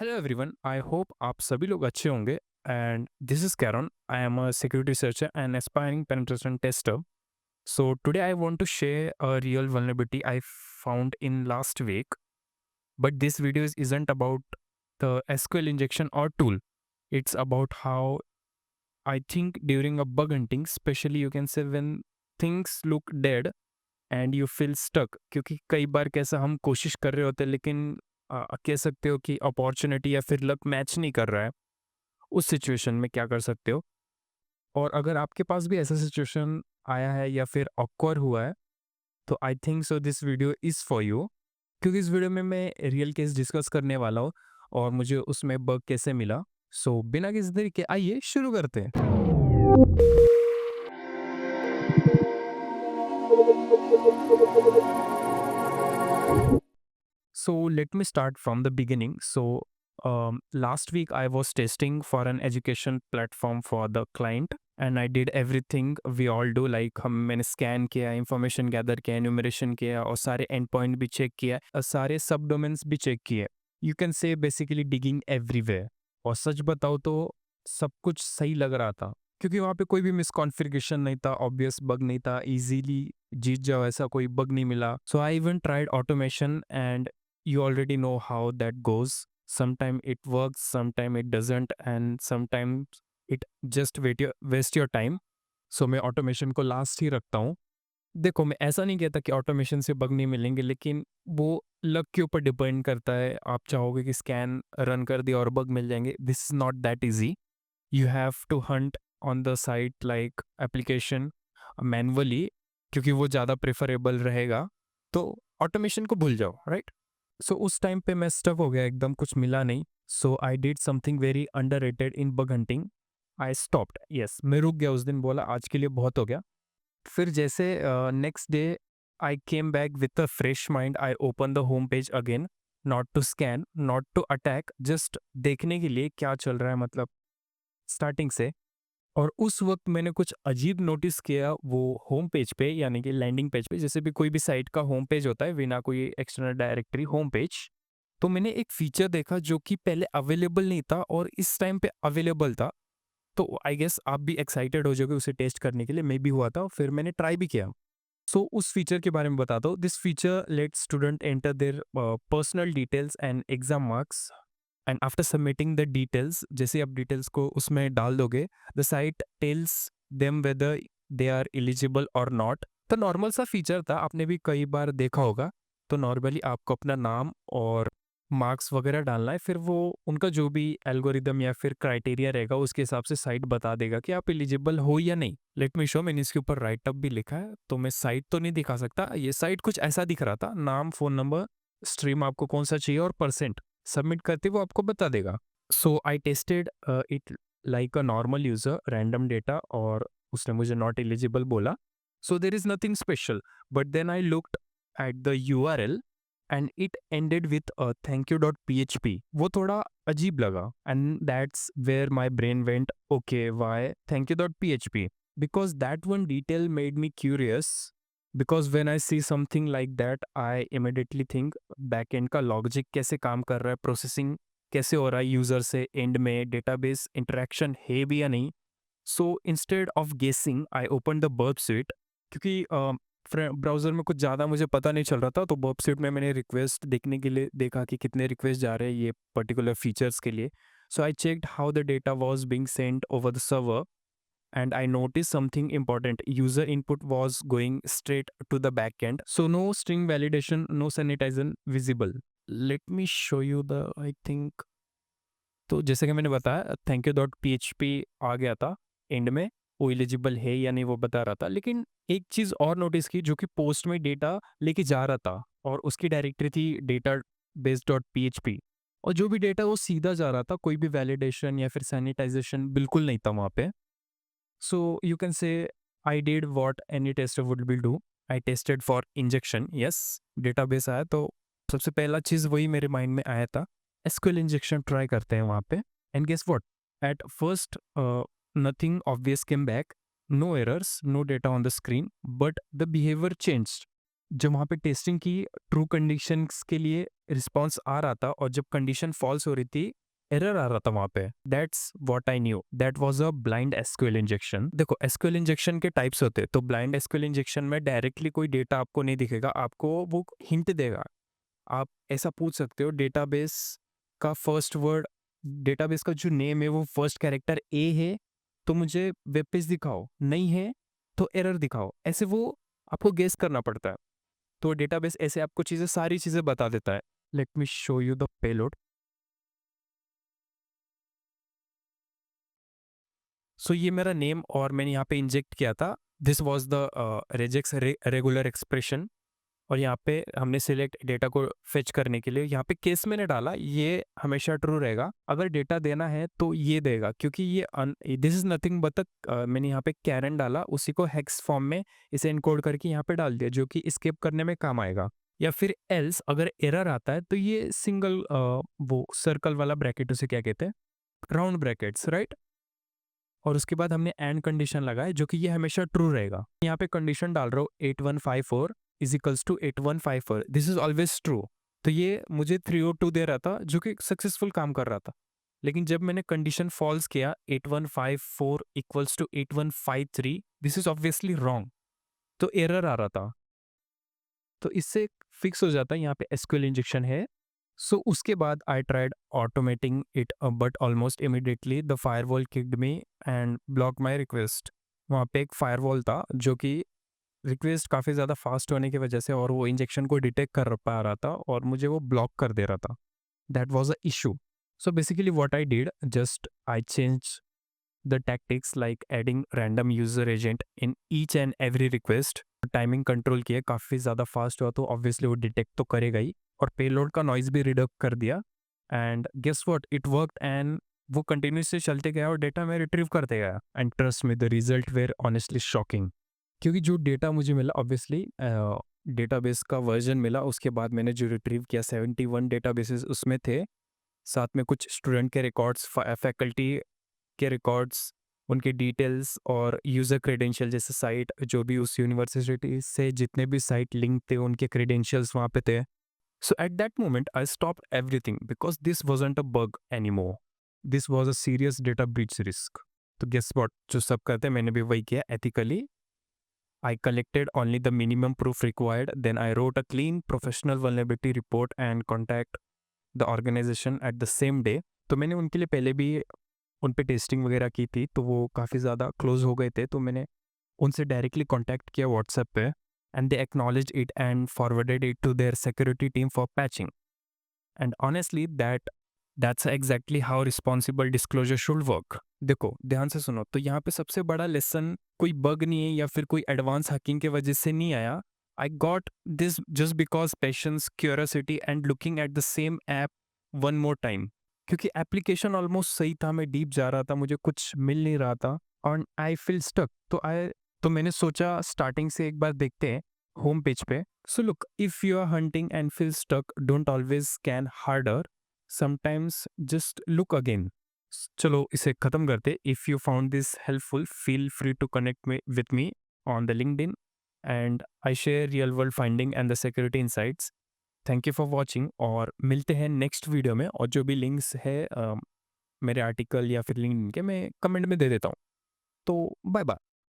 Hello everyone, I hope आप सभी लोग अच्छे होंगे। And this is Karan. I am a security researcher and aspiring penetration tester. So today I want to share a real vulnerability I found in last week. But this video isn't about the SQL injection or tool. It's about how I think during a bug hunting, especially you can say when things look dead and you feel stuck. क्योंकि कई बार कैसा हम कोशिश कर रहे होते हैं लेकिन कह सकते हो कि अपॉर्चुनिटी या फिर लक मैच नहीं कर रहा है। उस सिचुएशन में क्या कर सकते हो? और अगर आपके पास भी ऐसा सिचुएशन आया है या फिर ऑकवर्ड हुआ है, तो I think so this video is for you. क्योंकि इस वीडियो में मैं रियल केस डिस्कस करने वाला हूँ और मुझे उसमें बग कैसे मिला। सो बिना किसी देरी के आइए शुरू करते हैं। So let me start from the beginning. So last week I was testing for an education platform for the client and I did everything we all do, like मैंने स्कैन किया, इंफॉर्मेशन गैदर किया, enumeration किया और सारे and point भी check किया और सारे सब डोमेन्स भी चेक किए। You can say basically digging everywhere. और सच बताओ तो सब कुछ सही लग रहा था क्योंकि वहाँ पे कोई भी मिसकॉन्फ़िगरेशन नहीं था, ऑब्वियस बग नहीं था, इजीली जीत जाओ ऐसा कोई बग नहीं मिला। So I even tried automation and you already know how that goes. Sometimes it works, sometimes it doesn't, and sometimes it just waste your time. So मैं ऑटोमेशन को last ही रखता हूँ। देखो, मैं ऐसा नहीं कहता कि ऑटोमेशन से बग नहीं मिलेंगे, लेकिन वो लक के ऊपर डिपेंड करता है। आप चाहोगे कि स्कैन रन कर दिया और बग मिल जाएंगे, this is not that easy. You have to hunt on the site like application manually, क्योंकि वो ज़्यादा प्रेफरेबल रहेगा। तो ऑटोमेशन को भूल जाओ, राइट? सो उस टाइम पे मैं स्टक हो गया, एकदम कुछ मिला नहीं। So I did something very underrated in bug hunting. I stopped. Yes, मैं रुक गया उस दिन, बोला आज के लिए बहुत हो गया। फिर जैसे next day I came back with a fresh mind. I open the home page again, not to scan, not to attack, just देखने के लिए क्या चल रहा है, मतलब स्टार्टिंग से। और उस वक्त मैंने कुछ अजीब नोटिस किया वो होम पेज पे, यानी कि लैंडिंग पेज पे। जैसे भी कोई भी साइट का होम पेज होता है बिना कोई एक्सटर्नल डायरेक्टरी, होम पेज। तो मैंने एक फीचर देखा जो कि पहले अवेलेबल नहीं था और इस टाइम पे अवेलेबल था। तो आई गेस आप भी एक्साइटेड हो जाओगे उसे टेस्ट करने के लिए, मैं भी हुआ था, फिर मैंने ट्राई भी किया। सो उस फीचर के बारे में बताता हूँ। This feature let student enter their personal details and exam marks, and after submitting the details, जैसे आप डिटेल्स को उसमें डाल दोगे, the site tells them whether they are eligible और नॉट। तो नॉर्मल सा फीचर था, आपने भी कई बार देखा होगा। तो नॉर्मली आपको अपना नाम और मार्क्स वगैरह डालना है, फिर वो उनका जो भी एल्गोरिदम या फिर क्राइटेरिया रहेगा उसके हिसाब से साइट बता देगा कि आप एलिजिबल हो या नहीं। लेट मी शो, मैंने इसके ऊपर राइट अप भी लिखा है, तो मैं साइट तो नहीं दिखा सकता। ये साइट कुछ ऐसा दिख रहा था, नाम, फ़ोन नंबर, स्ट्रीम आपको कौन सा चाहिए और परसेंट सबमिट करते वो आपको बता देगा। So I tested it like a normal user, random data, और उसने मुझे नॉट एलिजिबल बोला। So there is nothing special, but then I looked at the URL and it ended with thank you dot php। वो थोड़ा अजीब लगा and that's where my brain went, okay why thank you dot php, because that one detail made me curious. Because when I see something like that, I immediately think backend का logic कैसे काम कर रहा है, processing कैसे हो रहा है यूज़र से एंड में, डेटाबेस इंटरेक्शन है भी या नहीं। सो instead of guessing I open the Burp Suite, क्योंकि ब्राउज़र में कुछ ज़्यादा मुझे पता नहीं चल रहा था, तो बर्ब स्वीट में मैंने रिक्वेस्ट देखने के लिए देखा कि कितने रिक्वेस्ट जा रहे हैं ये पर्टिकुलर फीचर्स के लिए। So I checked how the data was being send over the server and I noticed something important. User input was going straight to the backend. So no string validation, no sanitization visible. Let me show you the, I think, तो जैसे कि मैंने बताया thank you dot php आ गया था and में, वो eligible है या नहीं वो बता रहा था। लेकिन एक चीज़ और नोटिस की, जो कि पोस्ट में डेटा लेके जा रहा था और उसकी डायरेक्टरी थी डेटा बेस डॉट php, और जो भी डेटा वो सीधा जा रहा था, कोई भी वैलिडेशन या फिर सैनिटाइजेशन बिल्कुल नहीं था वहाँ पे। So you can say I did what any tester would be do. I tested for injection. Yes, database आया तो सबसे पहला चीज़ वही मेरे माइंड में आया था, SQL इंजेक्शन ट्राई करते हैं वहाँ पे। And guess what, at first nothing obvious came back, no errors, no data on the screen, but the behaviour changed. जब वहाँ पे टेस्टिंग की, ट्रू कंडीशंस के लिए रिस्पॉन्स आ रहा था और जब कंडीशन फॉल्स हो रही थी, एरर आ रहा था वहाँ पे। That's what I knew, that was a blind SQL injection. देखो एसक्यूएल इंजेक्शन के टाइप्स होते हैं, तो ब्लाइंड एसक्यूएल इंजेक्शन में डायरेक्टली कोई डेटा आपको नहीं दिखेगा, आपको वो हिंट देगा। आप ऐसा पूछ सकते हो डेटाबेस का फर्स्ट वर्ड, डेटाबेस का जो नेम है वो फर्स्ट कैरेक्टर ए है तो मुझे वेब पेज दिखाओ, नहीं है तो एरर दिखाओ। ऐसे वो आपको गेस करना पड़ता है। तो डेटाबेस ऐसे आपको सारी चीज़ें बता देता है। Let me show you the payload. So ये मेरा नेम और मैंने यहाँ पे इंजेक्ट किया था। This was the regex regular expression. और यहाँ पे हमने सिलेक्ट डेटा को फेच करने के लिए यहाँ पे केस मैंने डाला, ये हमेशा ट्रू रहेगा। अगर डेटा देना है तो ये देगा, क्योंकि ये दिस इज नथिंग बट मैंने यहाँ पे कैरन डाला, उसी को हेक्स फॉर्म में इसे इनकोड करके यहाँ पे डाल दिया, जो कि स्केप करने में काम आएगा। या फिर एल्स अगर एरर आता है तो ये सिंगल वो सर्कल वाला ब्रैकेट उसे क्या कहते हैं, राउंड ब्रैकेट्स, राइट। और उसके बाद हमने एंड कंडीशन लगाए जो कि ये हमेशा ट्रू रहेगा। यहाँ पे कंडीशन डाल रहा हूँ 8154 is equals to 8154, this is always true. तो ये मुझे 302 दे रहा था जो कि सक्सेसफुल काम कर रहा था। लेकिन जब मैंने कंडीशन फॉल्स किया 8154 equals to 8153, this is obviously wrong, तो एरर आ रहा था। तो इससे फिक्स हो जाता है यहाँ पे एसक्यूएल इंजेक्शन है। सो उसके बाद I tried automating it but almost immediately the firewall kicked me and block my request. वहाँ पे एक फायरवॉल था जो कि रिक्वेस्ट काफ़ी ज़्यादा फास्ट होने की वजह से और वो इंजेक्शन को डिटेक्ट कर पा रहा था और मुझे वो ब्लॉक कर दे रहा था। That was a issue. So basically what I did, just I change the tactics like adding random user agent in each and every request। Timing control किया, काफ़ी ज़्यादा फास्ट हुआ तो ऑब्वियसली वो डिटेक्ट तो करेगा ही। और पेलोड का नॉइज़ भी रिडक्ट कर दिया and guess what, it worked and वो कंटिन्यूसली चलते गया और डेटा मैं रिट्रीव करते गया। And trust me the result were honestly shocking, क्योंकि जो डेटा मुझे मिला ऑब्वियसली डेटाबेस का वर्जन मिला, उसके बाद मैंने जो रिट्रीव किया 71 डेटाबेसेस उसमें थे, साथ में कुछ स्टूडेंट के रिकॉर्ड्स, फैकल्टी के रिकॉर्ड्स, उनके डिटेल्स और यूज़र क्रेडेंशियल, जैसे साइट जो भी उस यूनिवर्सिटी से जितने भी साइट लिंक थे उनके क्रेडेंशियल्स वहाँ पे थे। So at that moment I stop everything because this wasn't a bug any more, this was a serious data breach risk. तो गेस वॉट, जो सब करते हैं मैंने भी वही किया ethically. I collected only the minimum proof required. Then I wrote a clean professional vulnerability report and contact the organization at the same day. तो मैंने उनके लिए पहले भी उन पे टेस्टिंग वगैरह की थी, तो वो काफ़ी ज़्यादा क्लोज हो गए थे, तो मैंने उनसे डायरेक्टली कॉन्टैक्ट किया व्हाट्सएप पे and they acknowledge it and forwarded it to their security team for patching. And honestly that's exactly how responsible disclosure should work. देखो ध्यान से सुनो, तो यहाँ पे सबसे बड़ा लेसन कोई बग नहीं है या फिर कोई एडवांस हैकिंग की वजह से नहीं आया। I got this just because patience, curiosity and looking at the same app one more time. क्योंकि एप्लीकेशन ऑलमोस्ट सही था, मैं डीप जा रहा था, मुझे कुछ मिल नहीं रहा था और आई फील स्टक। तो मैंने सोचा स्टार्टिंग से एक बार देखते हैं होम पेज पे। So look, if you are hunting and feel stuck, don't always scan harder, sometimes just look again. चलो इसे खत्म करते। If you found this helpful, feel free to connect with me on the LinkedIn and I share real world finding and the security insights. Thank you for watching और मिलते हैं next video में। और जो भी लिंक्स है मेरे article या फिर लिंक्डइन के, मैं कमेंट में दे देता हूँ। तो बाय बाय।